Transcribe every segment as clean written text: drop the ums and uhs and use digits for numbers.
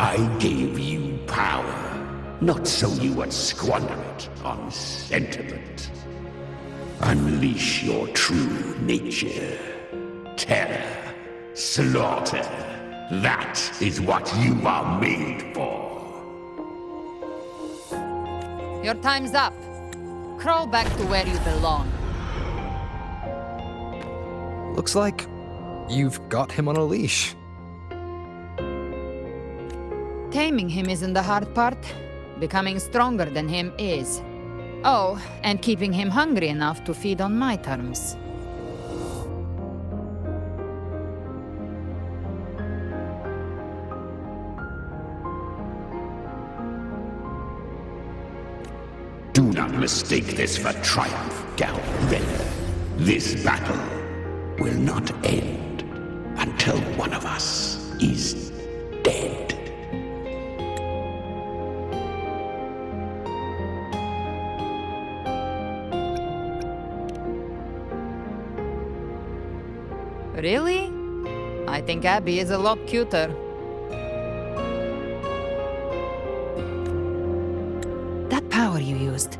I gave you power, not so you would squander it on sentiment. Unleash your true nature. Terror, slaughter. That is what you are made for. Your time's up. Crawl back to where you belong. Looks like you've got him on a leash. Taming him isn't the hard part. Becoming stronger than him is. Oh, and keeping him hungry enough to feed on my terms. Do not mistake this for triumph, Galred. This battle will not end until one of us is dead. Really? I think Abby is a lot cuter. That power you used,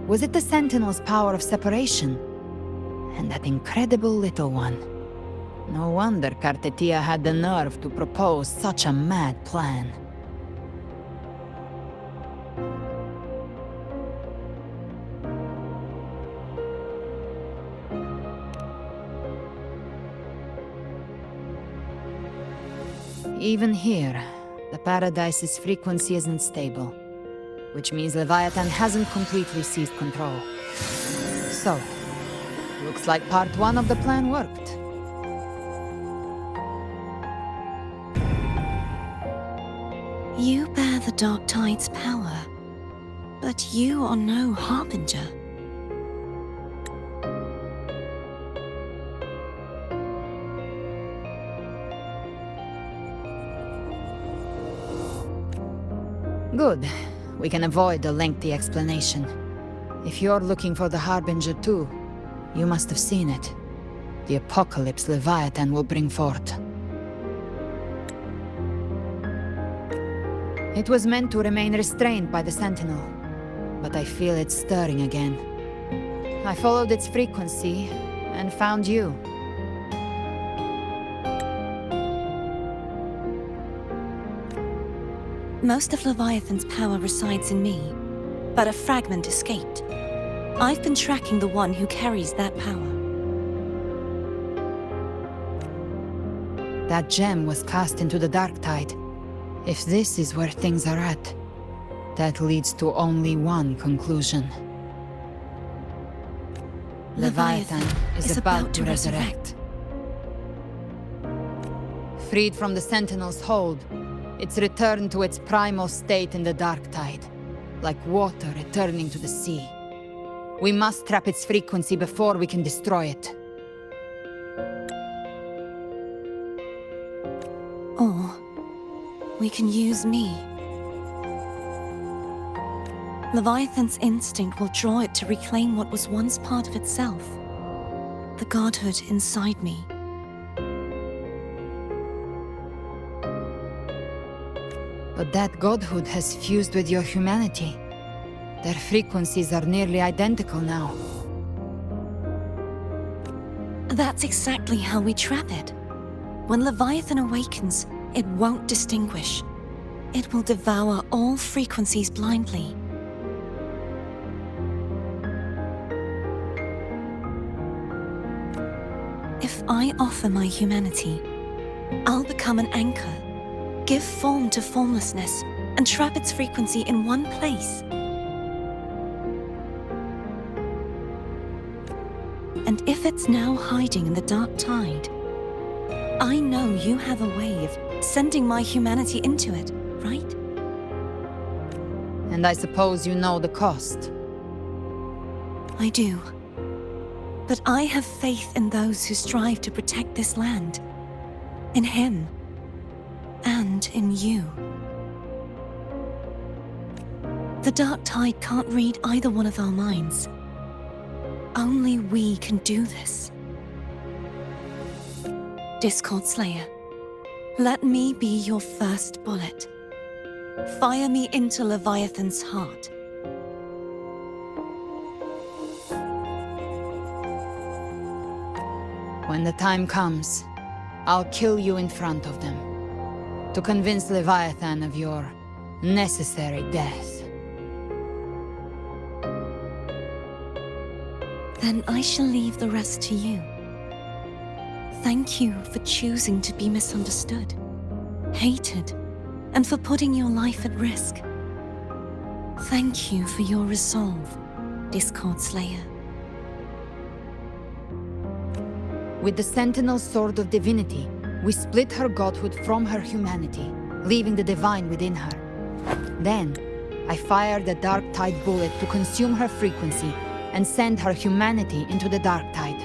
was it the Sentinel's power of separation? And that incredible little one. No wonder Kartetia had the nerve to propose such a mad plan. Even here, the Paradise's frequency isn't stable, which means Leviathan hasn't completely seized control. So, looks like part one of the plan worked. You bear the Dark Tide's power, but you are no Harbinger. Good. We can avoid a lengthy explanation. If you're looking for the Harbinger too, you must have seen it. The apocalypse Leviathan will bring forth. It was meant to remain restrained by the Sentinel, but I feel it stirring again. I followed its frequency and found you. Most of Leviathan's power resides in me, but a fragment escaped. I've been tracking the one who carries that power. That gem was cast into the Dark Tide. If this is where things are at, that leads to only one conclusion. Leviathan is about to resurrect. Freed from the Sentinel's hold, it's returned to its primal state in the Dark Tide, like water returning to the sea. We must trap its frequency before we can destroy it. Or we can use me. Leviathan's instinct will draw it to reclaim what was once part of itself. The godhood inside me. But that godhood has fused with your humanity. Their frequencies are nearly identical now. That's exactly how we trap it. When Leviathan awakens, it won't distinguish. It will devour all frequencies blindly. If I offer my humanity, I'll become an anchor. Give form to formlessness, and trap its frequency in one place. And if it's now hiding in the Dark Tide, I know you have a way of sending my humanity into it, right? And I suppose you know the cost. I do. But I have faith in those who strive to protect this land. In him. And in you. The Dark Tide can't read either one of our minds. Only we can do this. Discord Slayer, let me be your first bullet. Fire me into Leviathan's heart. When the time comes, I'll kill you in front of them, to convince Leviathan of your necessary death. Then I shall leave the rest to you. Thank you for choosing to be misunderstood, hated, and for putting your life at risk. Thank you for your resolve, Discord Slayer. With the Sentinel Sword of Divinity, we split her godhood from her humanity, leaving the divine within her. Then, I fired the Dark Tide bullet to consume her frequency and send her humanity into the Dark Tide.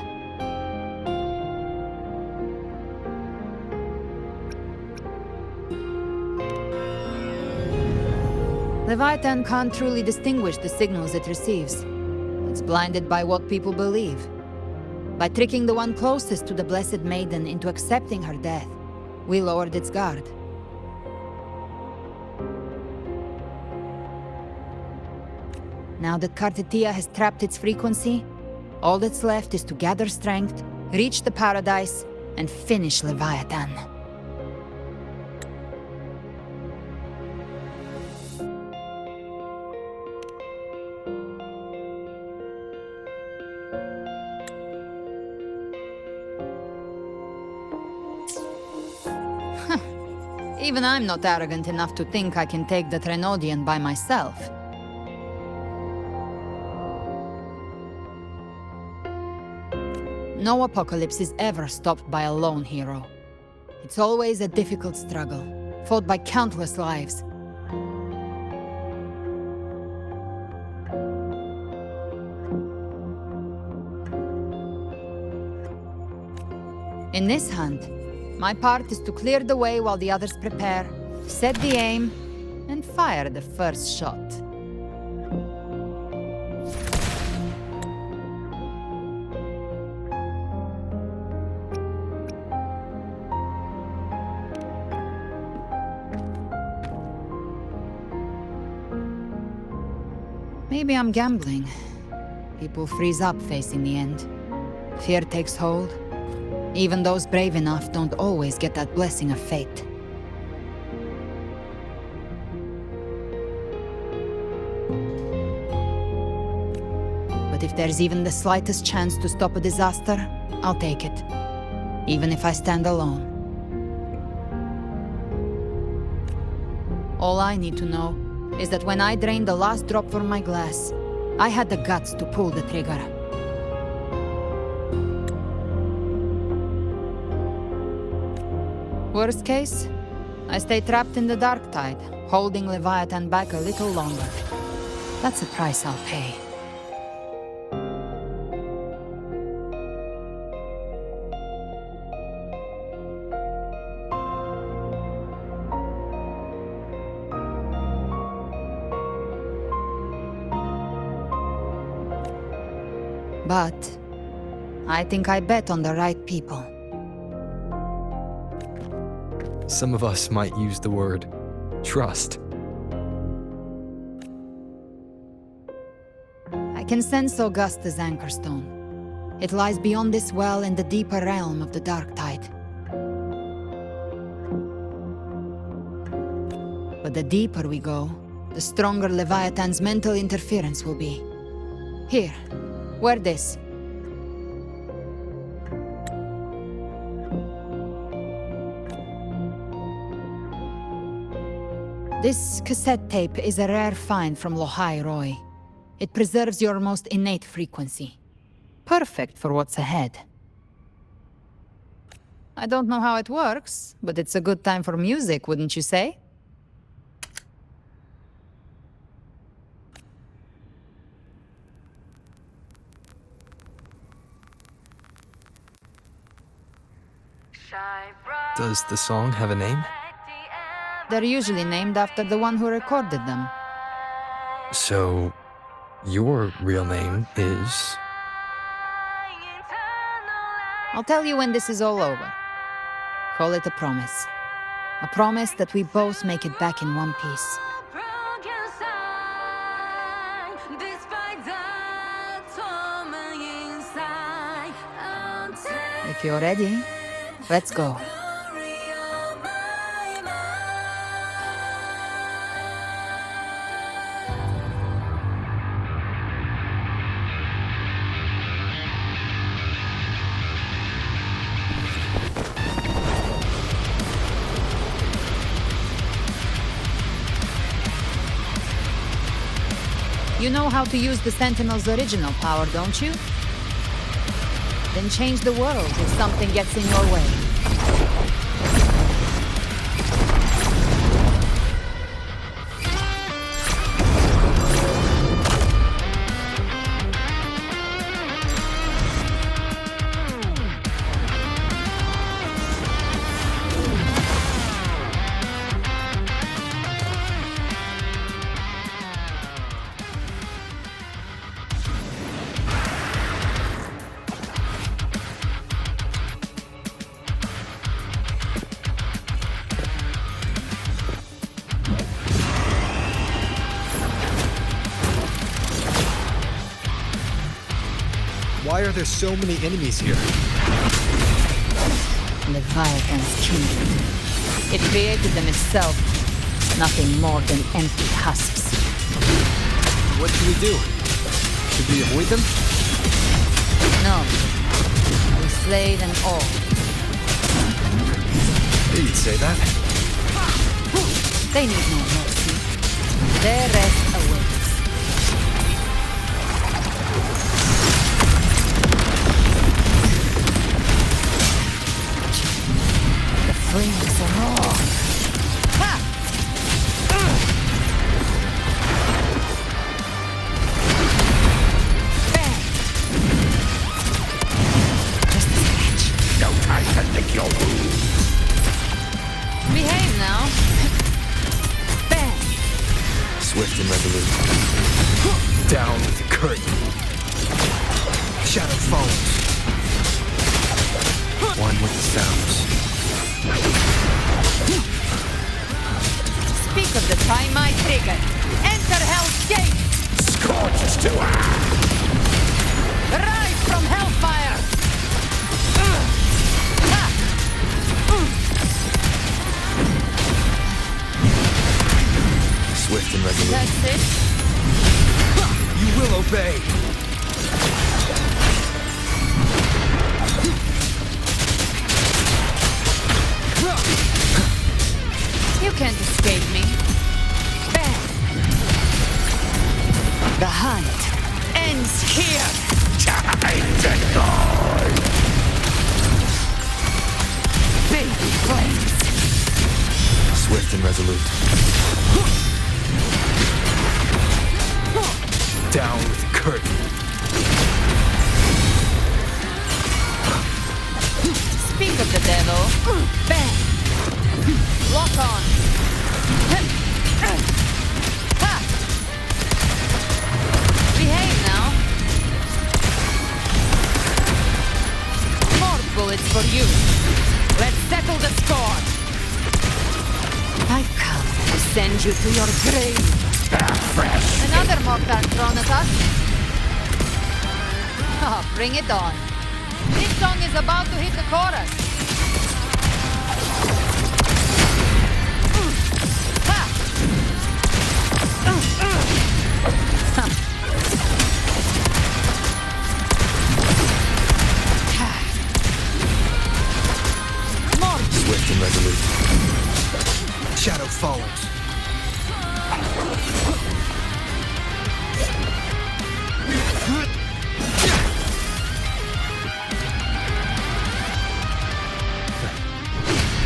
Leviathan can't truly distinguish the signals it receives. It's blinded by what people believe. By tricking the one closest to the Blessed Maiden into accepting her death, we lowered its guard. Now that Kartetia has trapped its frequency, all that's left is to gather strength, reach the paradise, and finish Leviathan. Even I'm not arrogant enough to think I can take the Trenodian by myself. No apocalypse is ever stopped by a lone hero. It's always a difficult struggle, fought by countless lives. In this hunt, my part is to clear the way while the others prepare, set the aim, and fire the first shot. Maybe I'm gambling. People freeze up facing the end. Fear takes hold. Even those brave enough don't always get that blessing of fate. But if there's even the slightest chance to stop a disaster, I'll take it. Even if I stand alone. All I need to know is that when I drained the last drop from my glass, I had the guts to pull the trigger. Worst case, I stay trapped in the Dark Tide, holding Leviathan back a little longer. That's the price I'll pay. But I think I bet on the right people. Some of us might use the word trust. I can sense Augusta's Anchorstone. It lies beyond this well in the deeper realm of the Dark Tide. But the deeper we go, the stronger Leviathan's mental interference will be. Here, wear this. This cassette tape is a rare find from Lohai Roy. It preserves your most innate frequency. Perfect for what's ahead. I don't know how it works, but it's a good time for music, wouldn't you say? Does the song have a name? They're usually named after the one who recorded them. So, your real name is... I'll tell you when this is all over. Call it a promise. A promise that we both make it back in one piece. If you're ready, let's go. You know how to use the Sentinel's original power, don't you? Then change the world if something gets in your way. Why are there so many enemies here? Leviathan's kingdom. It created them itself. Nothing more than empty husks. What should we do? Should we avoid them? No. We slay them all. You'd say that. They need no mercy. Their rest awaits. Flames are raw. Ha! Bang! Just a scratch. No time to lick your wounds. Behave now. Bang! Swift and resolute. Down with the curtain. Shadow follows. One with the sounds. Speak of the time I triggered. Enter Hell's Gate! Scorches to Rise from Hellfire! Ha! Swift and resolute. That's it? You will obey. You can't escape me. Bang! The hunt ends here! time to die. Baby flames! Swift and resolute. Down with the curtain. Speak of the devil. Bang! Lock on! Ha! Behave now! More bullets for you! Let's settle the score! I've come to send you to your grave! Another mortar thrown at us? Oh, bring it on! This song is about to hit the chorus! Swift and resolute. Shadow follows.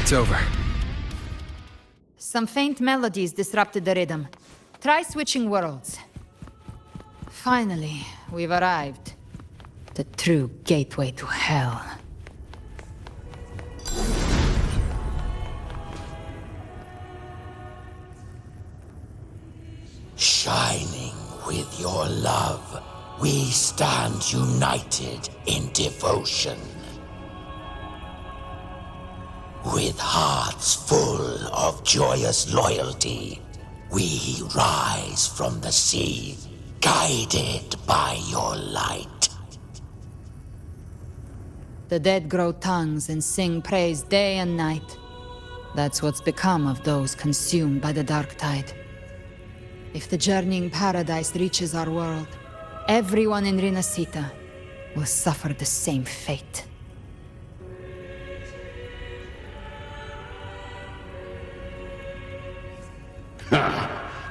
It's over. Some faint melodies disrupted the rhythm. Try switching worlds. Finally, we've arrived. The true gateway to hell. Shining with your love, we stand united in devotion. With hearts full of joyous loyalty, we rise from the sea, guided by your light. The dead grow tongues and sing praise day and night. That's what's become of those consumed by the dark tide. If the journeying paradise reaches our world, everyone in Rinasita will suffer the same fate.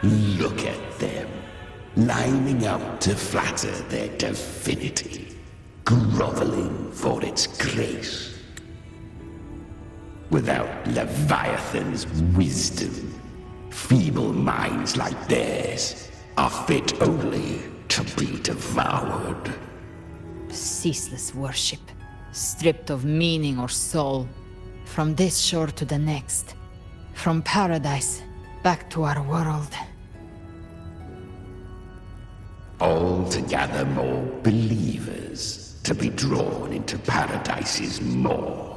Look at them, lining up to flatter their divinity, groveling for its grace. Without Leviathan's wisdom, feeble minds like theirs are fit only to be devoured. Ceaseless worship, stripped of meaning or soul, from this shore to the next, from paradise back to our world. All to gather more believers to be drawn into Paradise's maw.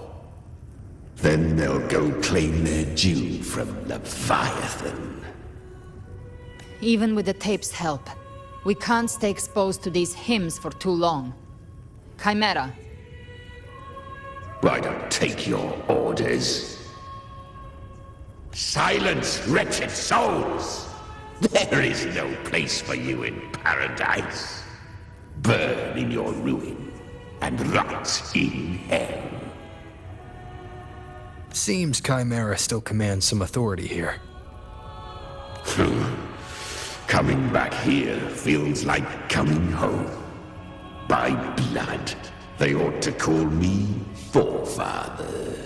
Then they'll go claim their due from Leviathan. Even with the tape's help, we can't stay exposed to these hymns for too long. Chimera, I don't take your orders. Silence, wretched souls! There is no place for you in Paradise. Burn in your ruin and rot in hell. Seems Chimera still commands some authority here. Coming back here feels like coming home. By blood, they ought to call me Forefather.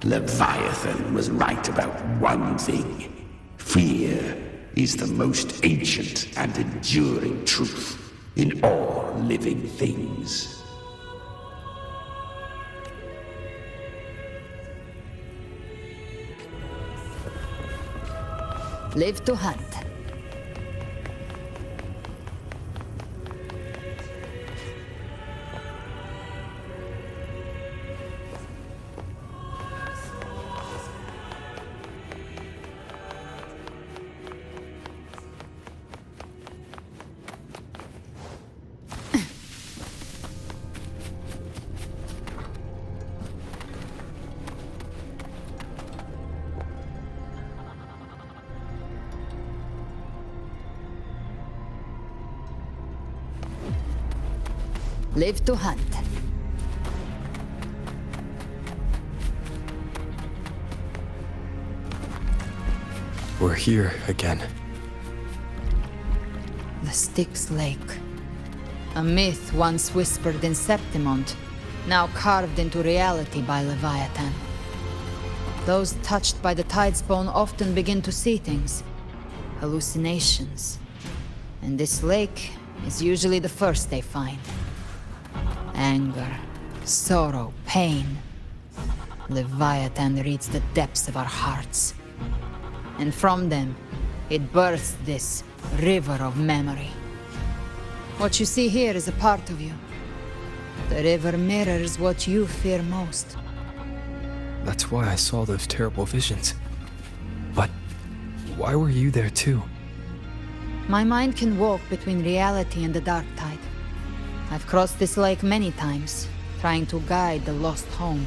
Leviathan was right about one thing. Fear is the most ancient and enduring truth in all living things. live to hunt. Live to hunt. We're here again. The Styx Lake. A myth once whispered in Septimont, now carved into reality by Leviathan. Those touched by the Tidespawn often begin to see things. Hallucinations. And this lake is usually the first they find. Anger, sorrow, pain. Leviathan reads the depths of our hearts. And from them, it births this river of memory. What you see here is a part of you. The river mirrors what you fear most. That's why I saw those terrible visions. But why were you there too? My mind can walk between reality and the dark tide. I've crossed this lake many times, trying to guide the lost home.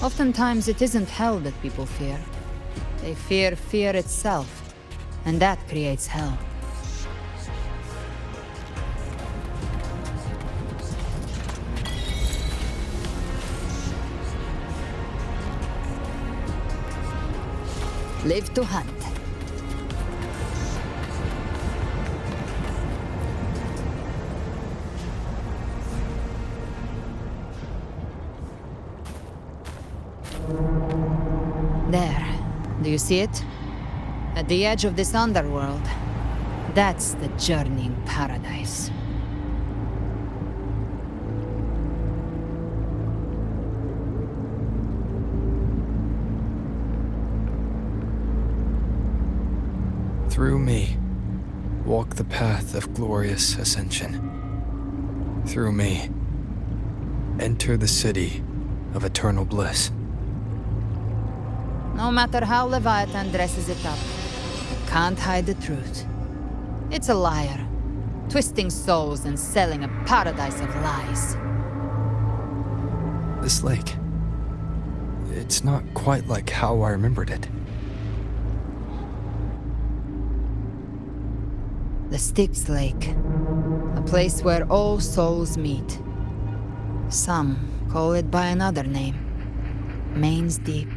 Oftentimes it isn't hell that people fear. They fear fear itself, and that creates hell. Live to hunt. There. Do you see it? At the edge of this underworld. That's the journeying paradise. Through me, walk the path of glorious ascension. Through me, enter the city of eternal bliss. No matter how Leviathan dresses it up, it can't hide the truth. It's a liar, twisting souls and selling a paradise of lies. This lake... it's not quite like how I remembered it. The Styx Lake. A place where all souls meet. Some call it by another name. Main's Deep.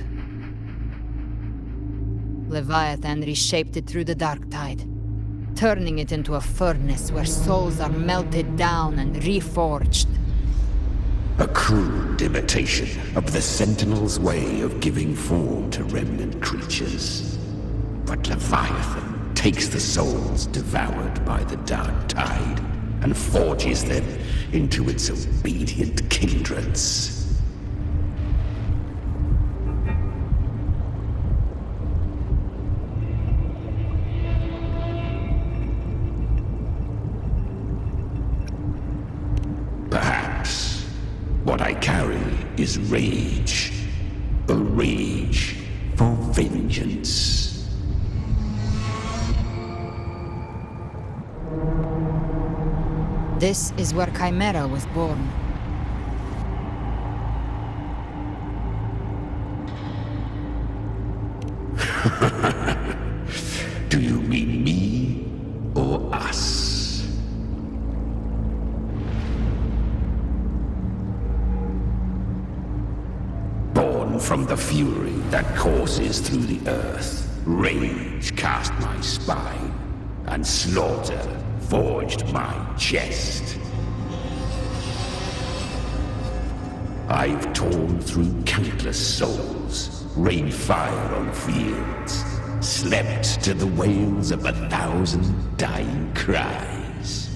Leviathan reshaped it through the dark tide, turning it into a furnace where souls are melted down and reforged. A crude imitation of the Sentinel's way of giving form to remnant creatures. But Leviathan takes the souls devoured by the dark tide and forges them into its obedient kindreds. Perhaps what I carry is rage. A rage for vengeance. This is where Chimera was born. Do you mean me or us? Born from the fury that courses through the earth, rage cast my spine, and slaughter forged my chest. I've torn through countless souls, rained fire on fields, slept to the wails of 1,000 dying cries.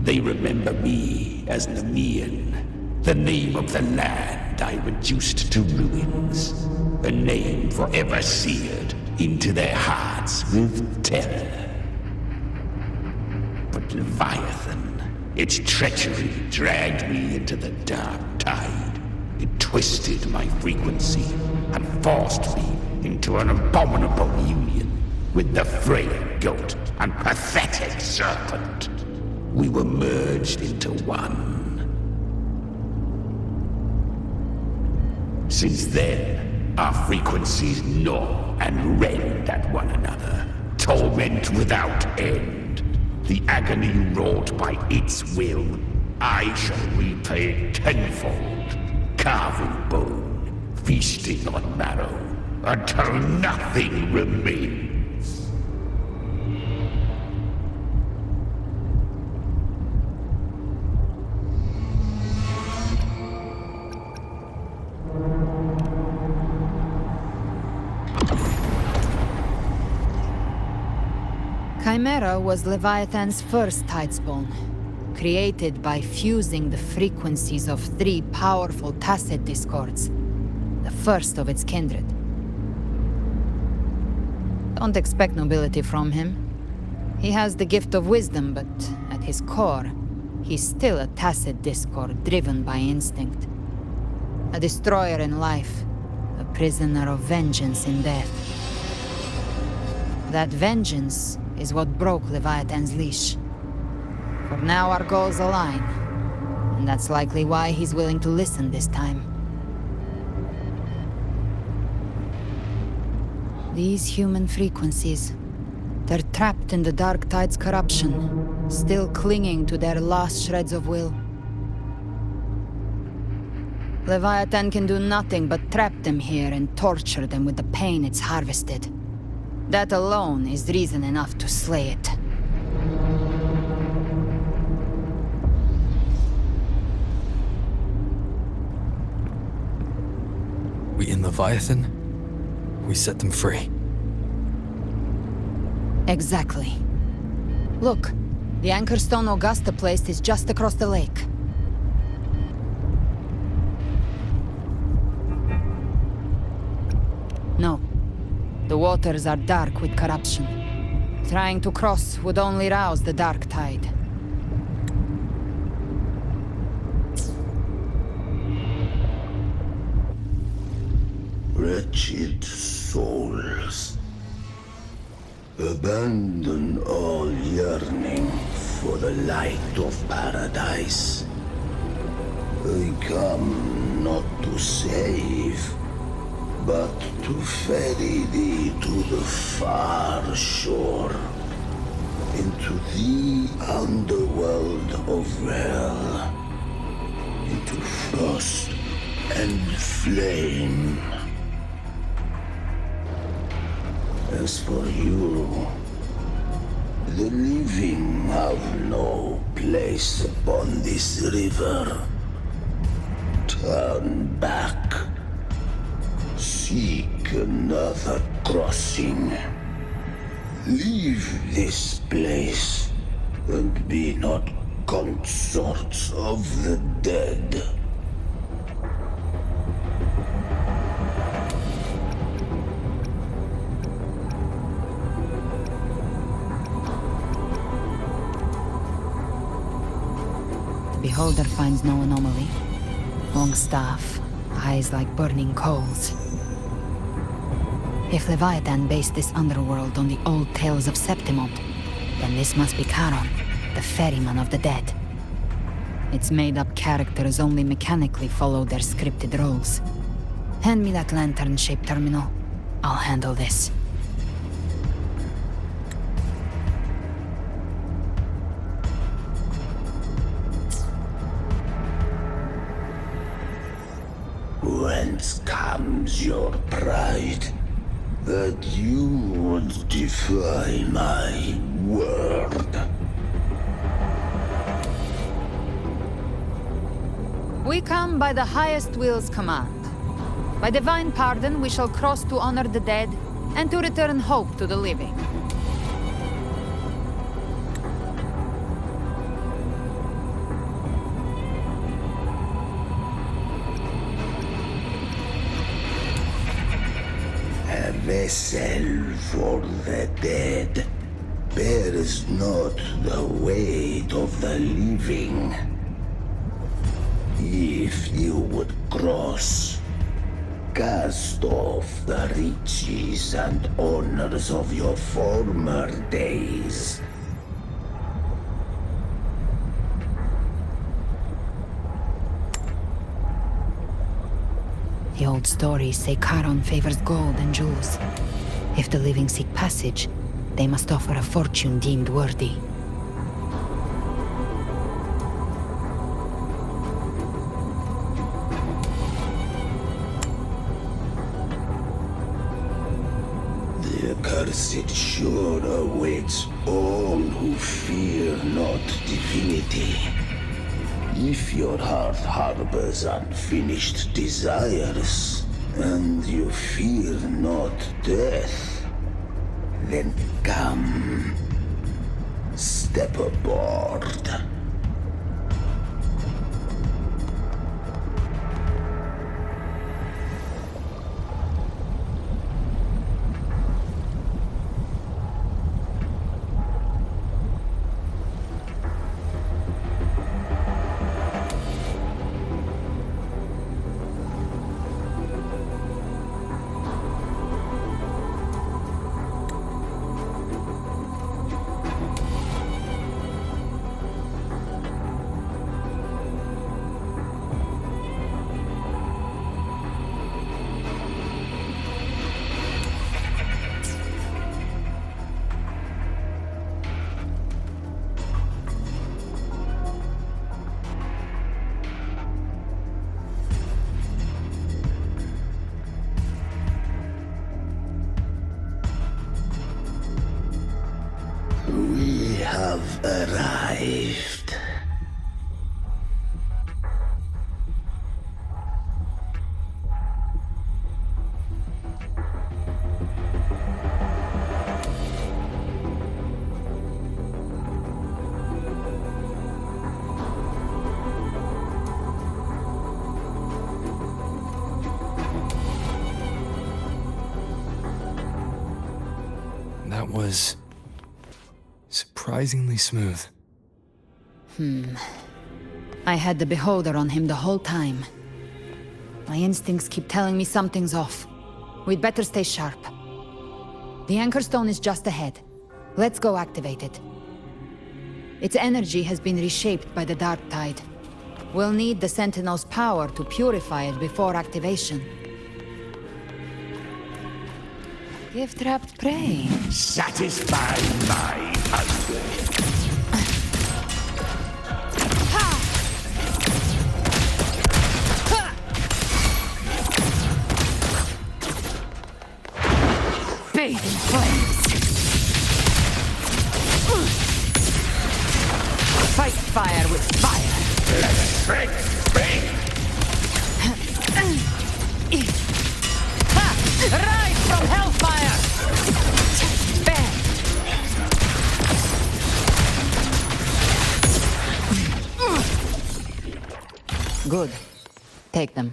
They remember me as Nemean, the name of the land I reduced to ruins, a name forever seared into their hearts with terror. But Leviathan, its treachery dragged me into the dark tide. It twisted my frequency and forced me into an abominable union with the frail goat and pathetic serpent. We were merged into one. Since then, our frequencies gnaw and rend at one another, torment without end. The agony wrought by its will, I shall repay tenfold, carving bone, feasting on marrow, until nothing remains. Chimera was Leviathan's first tidespawn, created by fusing the frequencies of 3 powerful tacet discords, the first of its kindred. Don't expect nobility from him. He has the gift of wisdom, but at his core, he's still a tacet discord driven by instinct. A destroyer in life, a prisoner of vengeance in death. That vengeance is what broke Leviathan's leash. For now our goals align, and that's likely why he's willing to listen this time. These human frequencies, they're trapped in the Dark Tide's corruption, still clinging to their last shreds of will. Leviathan can do nothing but trap them here and torture them with the pain it's harvested. That alone is reason enough to slay it. We in Leviathan? We set them free. Exactly. Look, the anchor stone Augusta placed is just across the lake. No. The waters are dark with corruption. Trying to cross would only rouse the dark tide. Wretched souls, abandon all yearning for the light of paradise. I come not to save, but to ferry thee to the far shore, into the underworld of hell, into frost and flame. As for you, the living have no place upon this river. Turn back. Seek another crossing. Leave this place, and be not consorts of the dead. The beholder finds no anomaly. Long staff, eyes like burning coals. If Leviathan based this underworld on the old tales of Septimont, then this must be Charon, the ferryman of the dead. Its made-up characters only mechanically follow their scripted roles. Hand me that lantern-shaped terminal. I'll handle this. Whence comes your pride? That you would defy my word? We come by the highest will's command. By divine pardon, we shall cross to honor the dead, and to return hope to the living. A vessel for the dead bears not the weight of the living. If you would cross, cast off the riches and honors of your former days. The old stories say Charon favors gold and jewels. If the living seek passage, they must offer a fortune deemed worthy. The accursed shore awaits all who fear not divinity. If your heart harbors unfinished desires, and you fear not death, then come, step aboard. We have arrived. That was surprisingly smooth. I had the beholder on him the whole time. My instincts keep telling me something's off. We'd better stay sharp. The Anchor Stone is just ahead. Let's go activate it. Its energy has been reshaped by the Dark Tide. We'll need the Sentinel's power to purify it before activation. Give trapped prey. Satisfy my hunger. Bathe in flames. Fight fire with fire. Let's break free. Rise from hellfire! Bang! Good. Take them.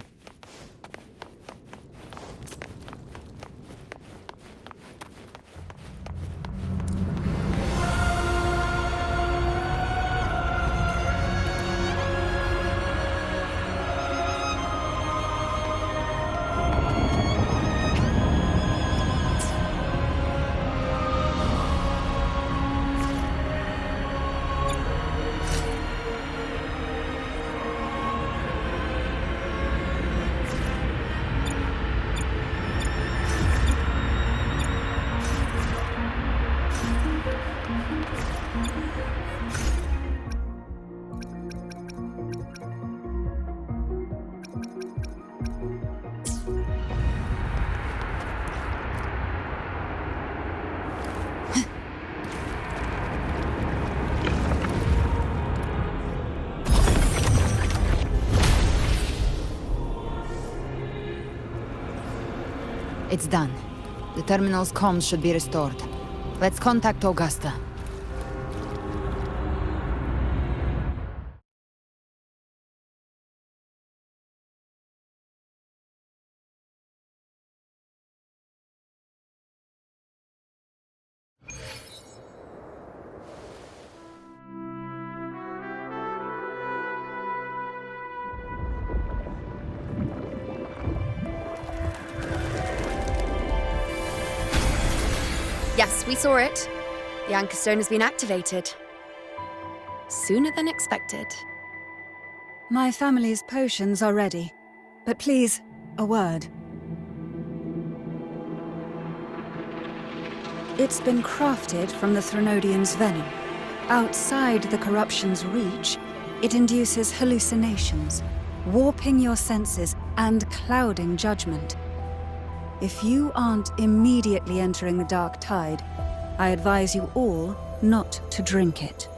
It's done. The terminal's comms should be restored. Let's contact Augusta. Yes, we saw it. The Anchor Stone has been activated. Sooner than expected. My family's potions are ready. But please, a word. It's been crafted from the Threnodian's venom. Outside the corruption's reach, it induces hallucinations, warping your senses and clouding judgment. If you aren't immediately entering the Dark Tide, I advise you all not to drink it.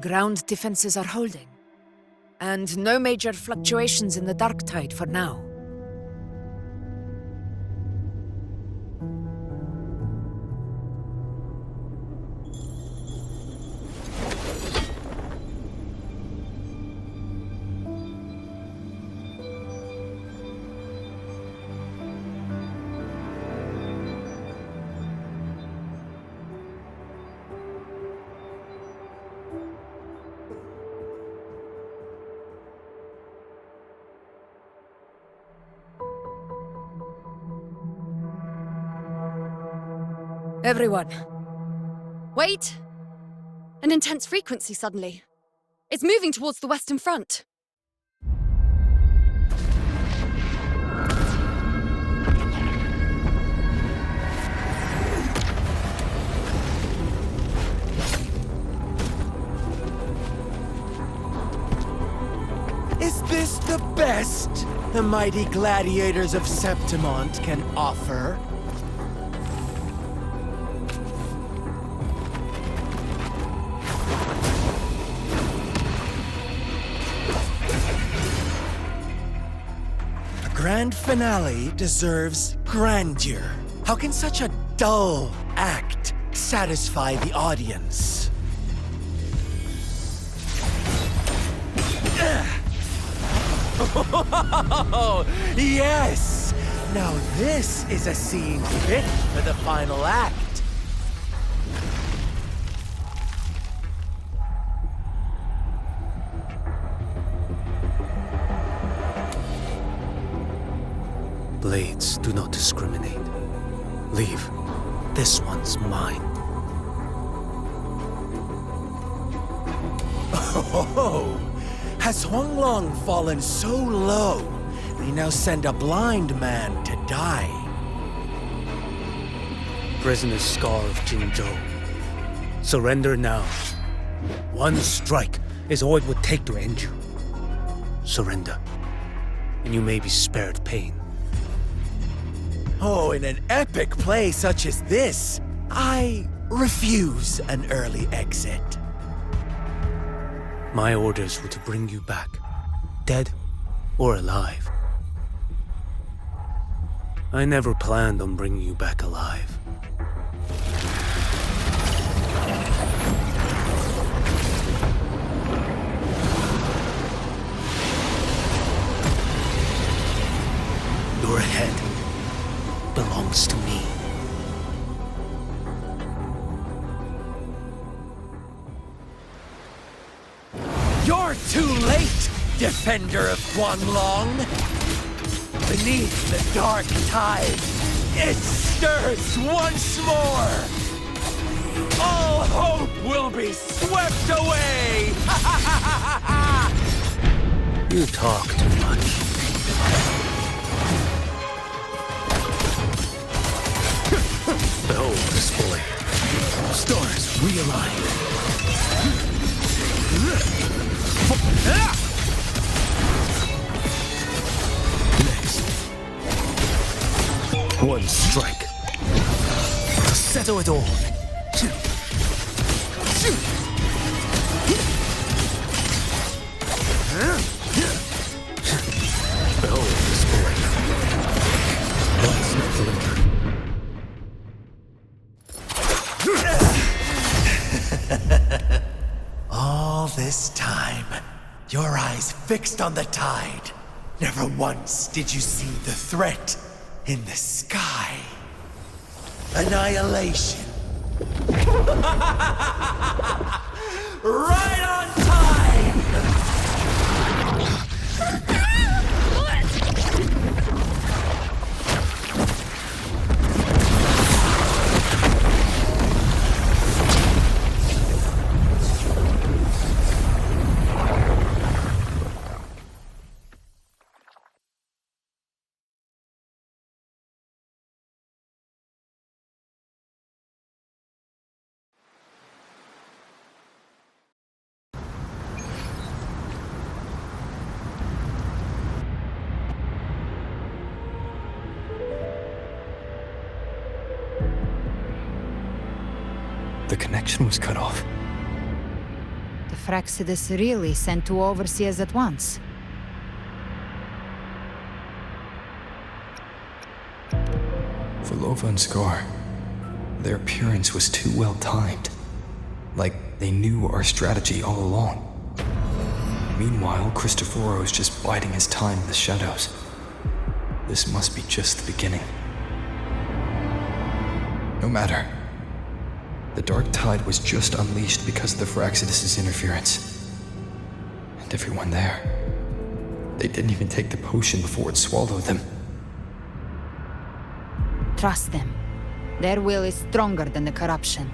Ground defenses are holding. And no major fluctuations in the Dark Tide for now. Everyone. Wait! An intense frequency suddenly. It's moving towards the Western Front. Is this the best the mighty gladiators of Septimont can offer? A grand finale deserves grandeur. How can such a dull act satisfy the audience? Oh, yes! Now this is a scene fit for the final act. blades do not discriminate. Leave. This one's mine. Oh, has Huanglong fallen so low, they now send a blind man to die? Prisoner's Scar of Jingzhou. Surrender now. One strike is all it would take to end you. Surrender, and you may be spared pain. Oh, in an epic play such as this, I refuse an early exit. My orders were to bring you back, dead or alive. I never planned on bringing you back alive. Your head belongs to me. You're too late, defender of Guanglong! Beneath the dark tide, it stirs once more! All hope will be swept away! You talk too much. Behold this blade. Stars realign. Next. One strike. To settle it all. Behold this blade. Let's not linger. All this time, your eyes fixed on the tide. Never once did you see the threat in the sky. Annihilation. Right on time! The connection was cut off. The Fraxidus really sent two overseers at once. For Lova and Scar, their appearance was too well timed. Like they knew our strategy all along. Meanwhile, Cristoforo's just biding his time in the shadows. This must be just the beginning. No matter. The Dark Tide was just unleashed because of the Fraxidus' interference. And everyone there, they didn't even take the potion before it swallowed them. Trust them. Their will is stronger than the corruption.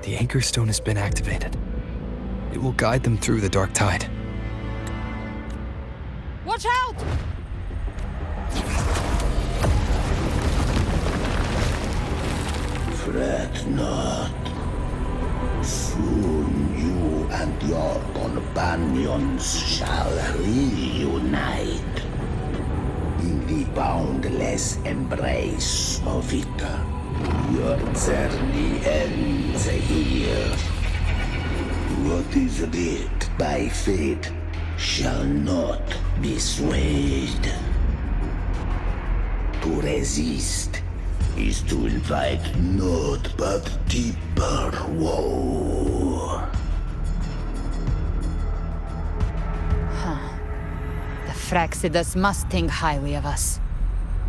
The Anchor Stone has been activated. It will guide them through the Dark Tide. Watch out! Fret not. Soon you and your companions shall reunite in the boundless embrace of it. Your journey ends here. What is writ by fate shall not be swayed. To resist is to invite naught but deeper woe. The Fraxidus must think highly of us.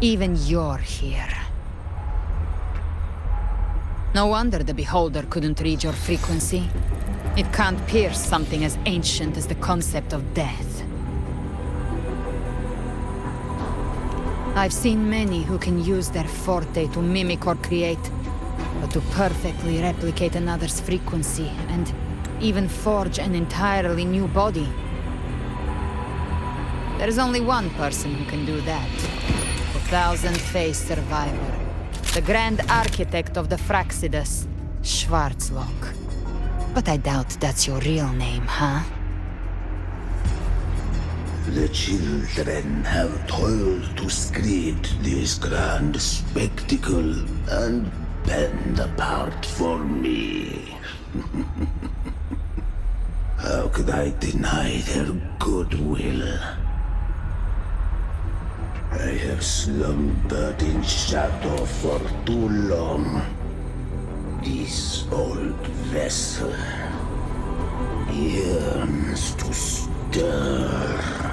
Even you're here. No wonder the Beholder couldn't read your frequency. It can't pierce something as ancient as the concept of death. I've seen many who can use their forte to mimic or create, but to perfectly replicate another's frequency and even forge an entirely new body. There's only one person who can do that. The thousand-faced survivor. The grand architect of the Fraxidus, Schwarzlock. But I doubt that's your real name, huh? The children have toiled to create this grand spectacle and bend apart for me. How could I deny their goodwill? I have slumbered in shadow for too long. This old vessel yearns to stir.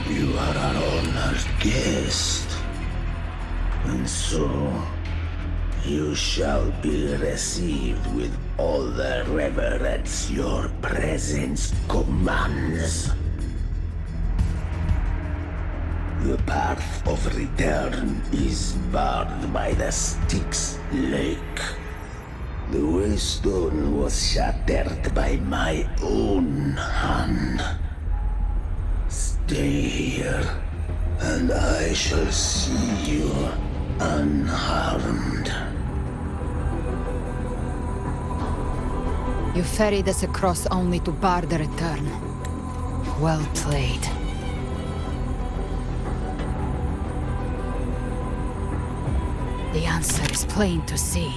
You are an honored guest, and so you shall be received with all the reverence your presence commands. The path of return is barred by the Styx Lake. The waystone was shattered by my own hand. Stay here, and I shall see you unharmed. You ferried us across only to bar the return. Well played. The answer is plain to see.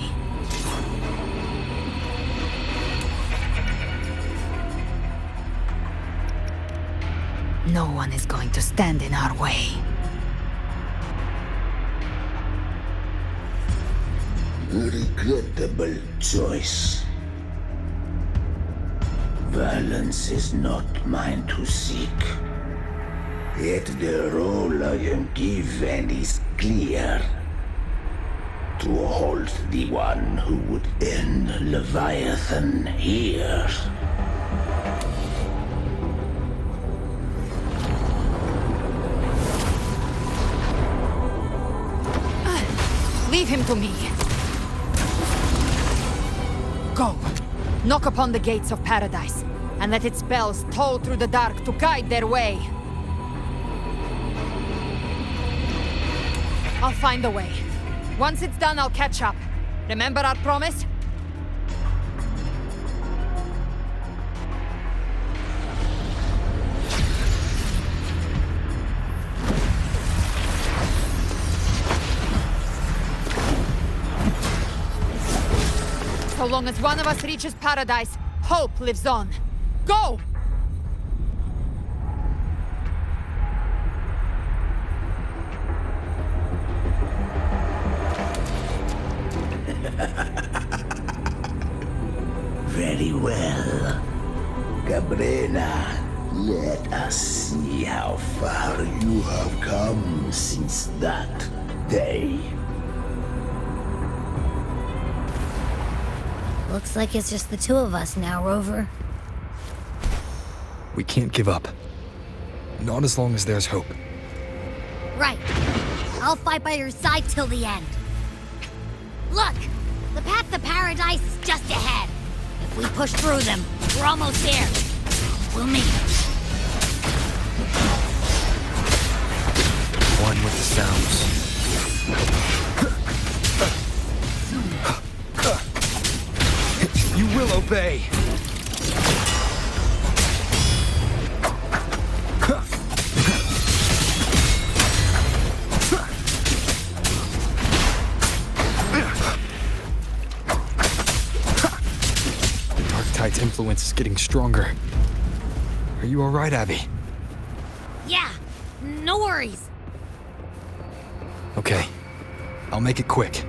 No one is going to stand in our way. A regrettable choice. Violence is not mine to seek. Yet the role I am given is clear. To halt the one who would end Leviathan here. Leave him to me. Go. Knock upon the gates of paradise, and let its bells toll through the dark to guide their way. I'll find a way. Once it's done, I'll catch up. Remember our promise? So long as one of us reaches paradise, hope lives on. Go! Very well. Cabrera, let us see how far you have come since that day. Looks like it's just the two of us now, Rover. We can't give up. Not as long as there's hope. Right. I'll fight by your side till the end. Look! The path to paradise is just ahead. If we push through them, we're almost there. We'll meet. One with the sounds. You will obey! The Dark Tide's influence is getting stronger. Are you alright, Abby? Yeah, no worries. Okay. I'll make it quick.